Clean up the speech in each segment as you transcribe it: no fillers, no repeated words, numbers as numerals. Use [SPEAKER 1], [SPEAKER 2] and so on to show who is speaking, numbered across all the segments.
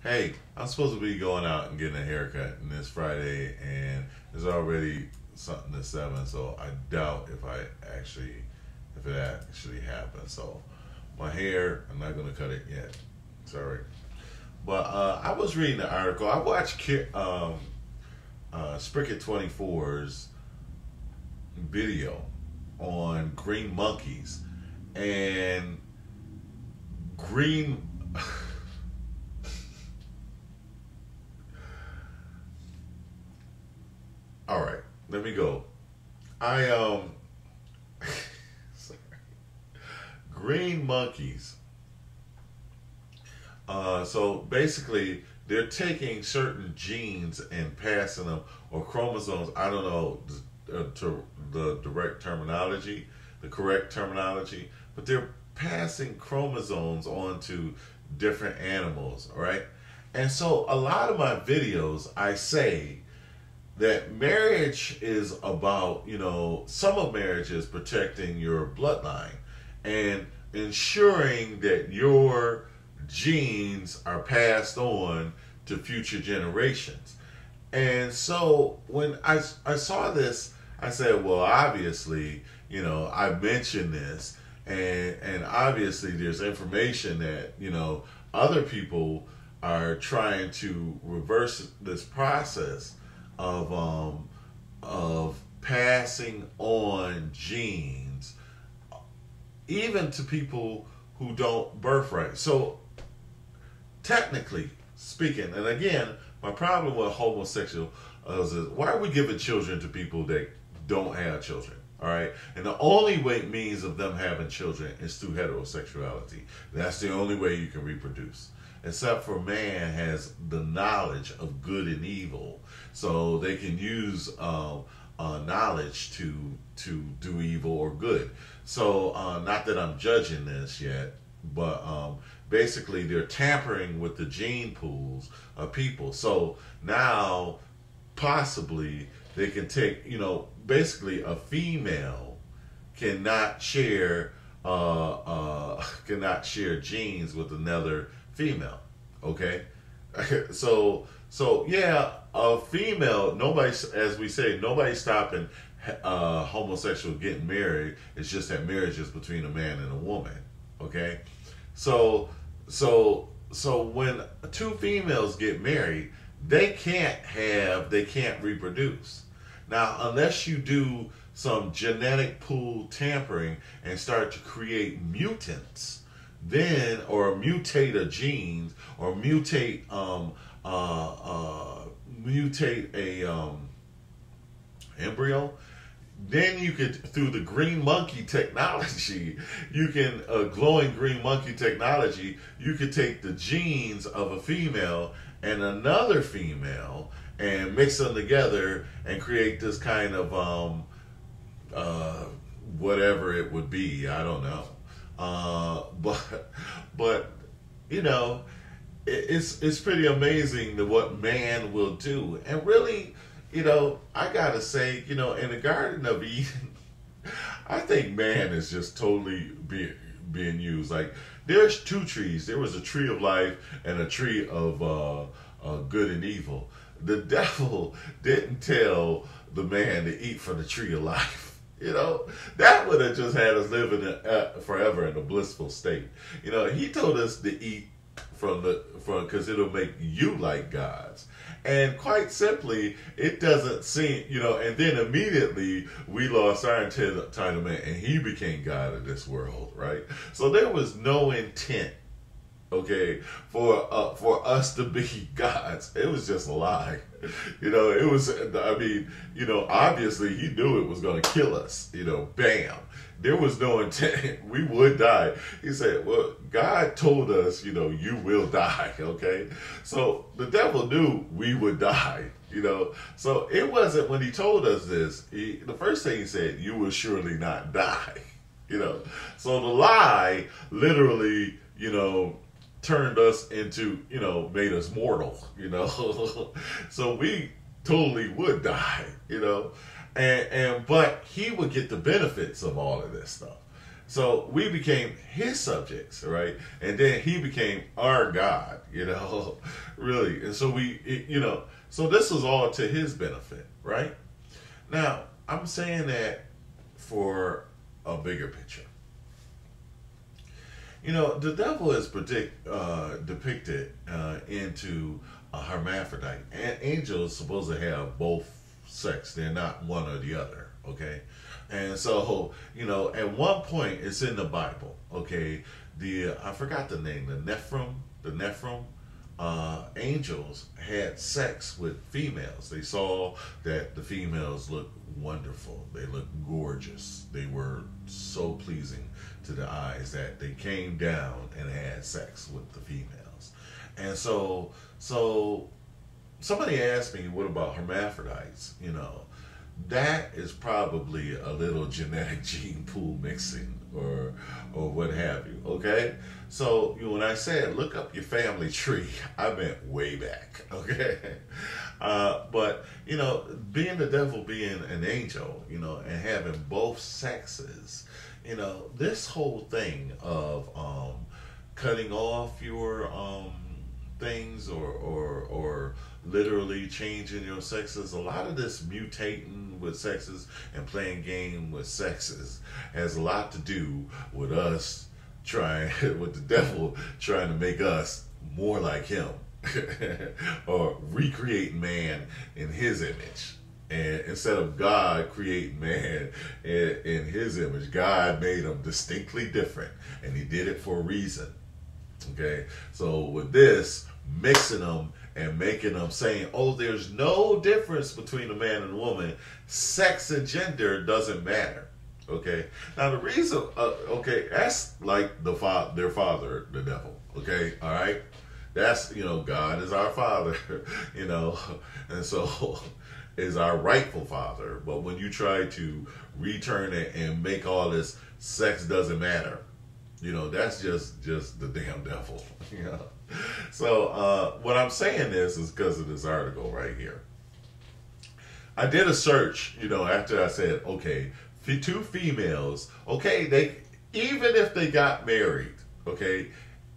[SPEAKER 1] Hey, I'm supposed to be going out and getting a haircut and this Friday, and it's already something to 7, so I doubt if it actually happens. So my hair, I'm not gonna cut it yet. Sorry, but I was reading the article. I watched Spricket 24's video on green monkeys and green. All right, let me go. I sorry. Green monkeys. So basically, they're taking certain genes and passing them, or chromosomes. I don't know to the direct terminology, the correct terminology, but they're passing chromosomes onto different animals. All right, and so a lot of my videos, I say that marriage is about, some of marriage is protecting your bloodline and ensuring that your genes are passed on to future generations. And so when I saw this, I said, well, obviously, I mentioned this, and obviously there's information that, other people are trying to reverse this process of passing on genes, even to people who don't birthright. So technically speaking, and again, my problem with homosexuals is why are we giving children to people that don't have children? All right, and the only means of them having children is through heterosexuality. That's the only way you can reproduce. Except for man has the knowledge of good and evil, so they can use knowledge to do evil or good. So not that I'm judging this yet, but basically they're tampering with the gene pools of people. So now possibly they can take, basically a female cannot share genes with another female. Okay, so yeah, a female. Nobody, as we say, nobody's stopping homosexual getting married. It's just that marriage is between a man and a woman. Okay, so when two females get married, they can't reproduce. Now, unless you do some genetic pool tampering and start to create mutants, then, or mutate a genes, or mutate a embryo, then you could, through the green monkey technology, you can glowing green monkey technology, you could take the genes of a female and another female and mix them together and create this kind of whatever it would be. I don't know. But it's pretty amazing what man will do. And really, I gotta say, in the Garden of Eden, I think man is just totally being used. Like, there's two trees. There was a tree of life and a tree of good and evil. The devil didn't tell the man to eat from the tree of life. That would have just had us living forever in a blissful state. He told us to eat from because it'll make you like gods. And quite simply, it doesn't seem, and then immediately we lost our entitlement and he became God of this world, right? So there was no intent, okay, for us to be gods. It was just a lie. It was, obviously he knew it was going to kill us, bam. There was no intent. We would die. He said, well, God told us, you will die, okay? So the devil knew we would die, So it wasn't, when he told us this, the first thing he said, you will surely not die, So the lie literally, turned us into, made us mortal, So we totally would die, but he would get the benefits of all of this stuff. So we became his subjects, right? And then he became our God, really. And so so this was all to his benefit, right? Now, I'm saying that for a bigger picture. The devil is depicted into a hermaphrodite. And angels supposed to have both sex. They're not one or the other, okay? And so, at one point, it's in the Bible, okay? I forgot the name, the Nephilim, angels had sex with females. They saw that the females looked wonderful. They looked gorgeous. They were so pleasing to the eyes that they came down and had sex with the females. And so somebody asked me, what about hermaphrodites? That is probably a little genetic gene pool mixing or what have you, okay? So when I said look up your family tree, I meant way back, okay? But being the devil, being an angel, and having both sexes, this whole thing of cutting off your things or literally changing your sexes, a lot of this mutating with sexes and playing game with sexes has a lot to do with us with the devil trying to make us more like him or recreate man in his image. And instead of God creating man in his image, God made them distinctly different, and he did it for a reason. Okay, so with this, mixing them and making them saying, there's no difference between a man and a woman, sex and gender doesn't matter. Okay, now the reason, that's like their father, the devil. Okay, all right, that's God is our father, and so is our rightful father. But when you try to return it and make all this sex doesn't matter, that's just the damn devil. So what I'm saying is because of this article right here. I did a search, after I said, okay, two females, okay, even if they got married, okay,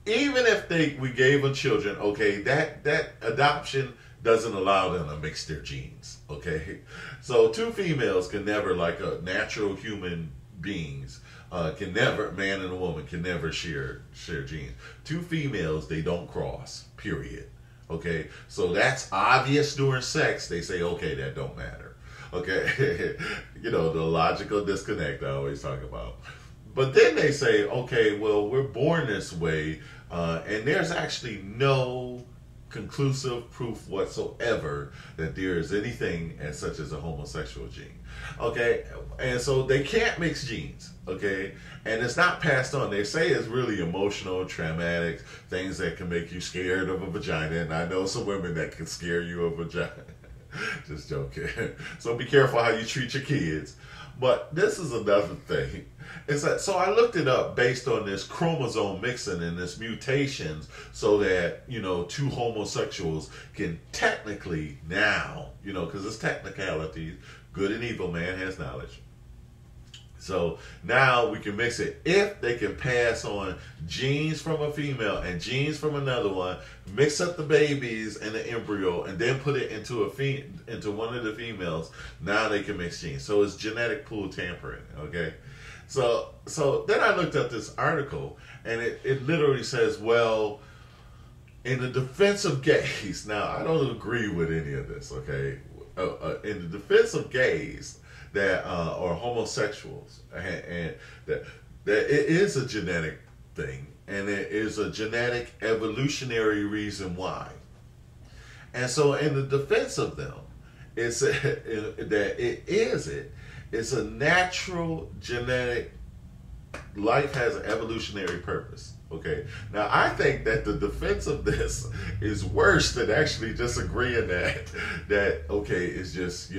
[SPEAKER 1] even if we gave them children, okay, that adoption doesn't allow them to mix their genes, okay? So two females can never, like a natural human beings, can never, man and a woman can never share genes. Two females, they don't cross, period. Okay, so that's obvious during sex. They say, okay, that don't matter. Okay, the logical disconnect I always talk about. But then they say, okay, well, we're born this way, and there's actually no conclusive proof whatsoever that there is anything as such as a homosexual gene. Okay, and so they can't mix genes, okay, and it's not passed on. They say it's really emotional, traumatic, things that can make you scared of a vagina, and I know some women that can scare you of a vagina. Just joking. So be careful how you treat your kids. But this is another thing. So I looked it up based on this chromosome mixing and this mutations so that, two homosexuals can technically now, because it's technicalities, good and evil, man has knowledge. So now we can mix it if they can pass on genes from a female and genes from another one, mix up the babies and the embryo, and then put it into into one of the females. Now they can mix genes. So it's genetic pool tampering. Okay, so then I looked up this article, and it literally says, well, in the defense of gays. Now I don't agree with any of this. Okay, in the defense of gays that are homosexuals, and that it is a genetic thing, and it is a genetic evolutionary reason why. And so in the defense of them, it's it's a natural genetic, life has an evolutionary purpose. Okay, now I think that the defense of this is worse than actually just agreeing that okay, it's just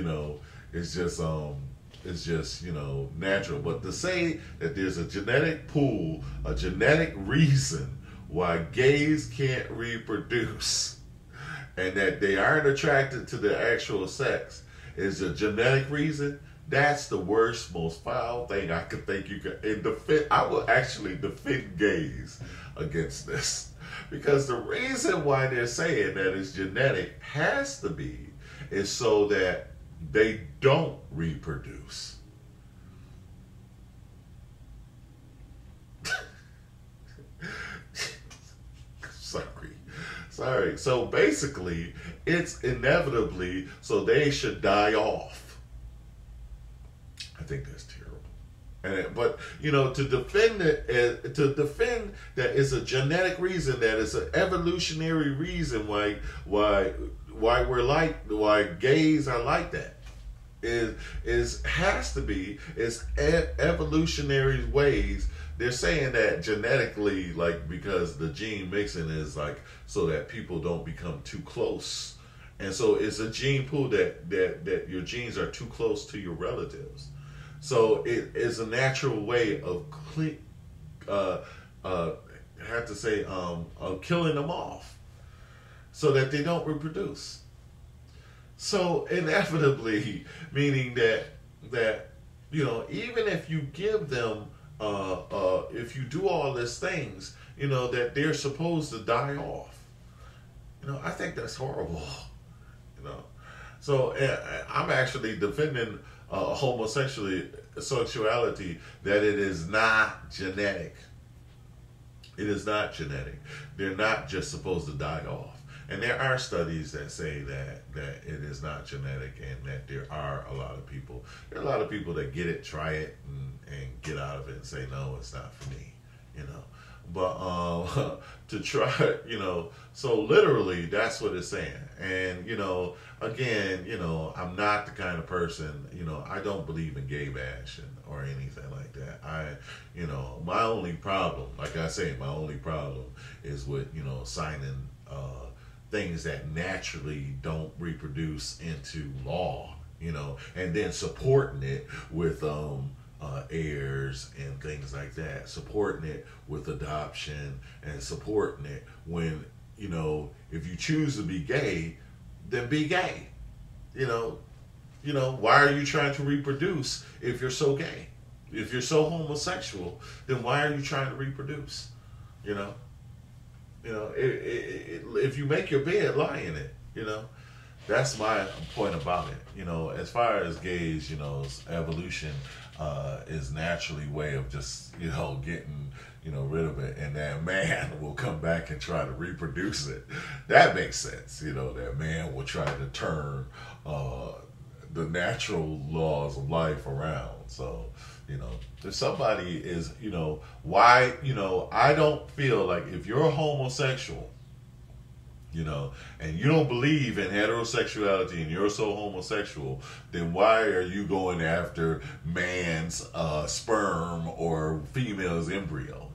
[SPEAKER 1] natural. But to say that there's a genetic pool, a genetic reason why gays can't reproduce, and that they aren't attracted to the actual sex, is a genetic reason. That's the worst, most foul thing I could think you could. And defend, I will actually defend gays against this, because the reason why they're saying that it's genetic has to be is so that they don't reproduce. Sorry. So basically, it's inevitably so they should die off. I think that's terrible. But to defend it, to defend that is a genetic reason, that is an evolutionary reason why why gays are like that. Has to be evolutionary ways. They're saying that genetically, like, because the gene mixing is like so that people don't become too close, and so it's a gene pool that your genes are too close to your relatives. So it is a natural way of killing them off, so that they don't reproduce. So inevitably, meaning that even if you give them if you do all these things, that they're supposed to die off. I think that's horrible. So I'm actually defending homosexuality, that it is not genetic. It is not genetic. They're not just supposed to die off. And there are studies that say that it is not genetic, and that there are a lot of people that get it, try it, and get out of it and say, no, it's not for me, But to try, so literally that's what it's saying. And, again, I'm not the kind of person, I don't believe in gay bashing or anything like that. My only problem, like I say, is with, signing things that naturally don't reproduce into law, and then supporting it with heirs and things like that, supporting it with adoption, and supporting it when, if you choose to be gay, then be gay. Why are you trying to reproduce if you're so gay? If you're so homosexual, then why are you trying to reproduce? If you make your bed, lie in it. That's my point about it. As far as gays, evolution is naturally way of just getting rid of it, and that man will come back and try to reproduce it. That makes sense. That man will try to turn the natural laws of life around. So if somebody is, why, I don't feel like if you're a homosexual, and you don't believe in heterosexuality and you're so homosexual, then why are you going after man's sperm or female's embryo?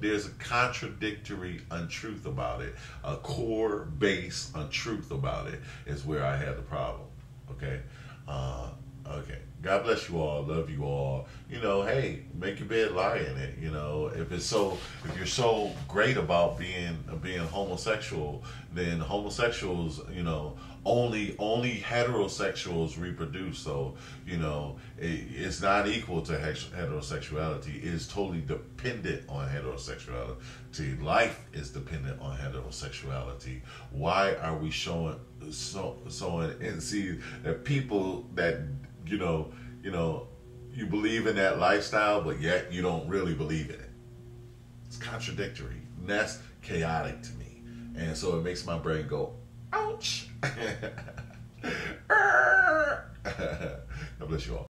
[SPEAKER 1] There's a contradictory untruth about it. A core base untruth about it is where I had the problem. Okay? Okay. God bless you all. Love you all. Hey, make your bed, lie in it. If you're so great about being homosexual, then homosexuals, only heterosexuals reproduce. So, it's not equal to heterosexuality. It is totally dependent on heterosexuality. Life is dependent on heterosexuality. Why are we showing and see that people that you believe in that lifestyle, but yet you don't really believe in it? It's contradictory. And that's chaotic to me. And so it makes my brain go, ouch. God bless you all.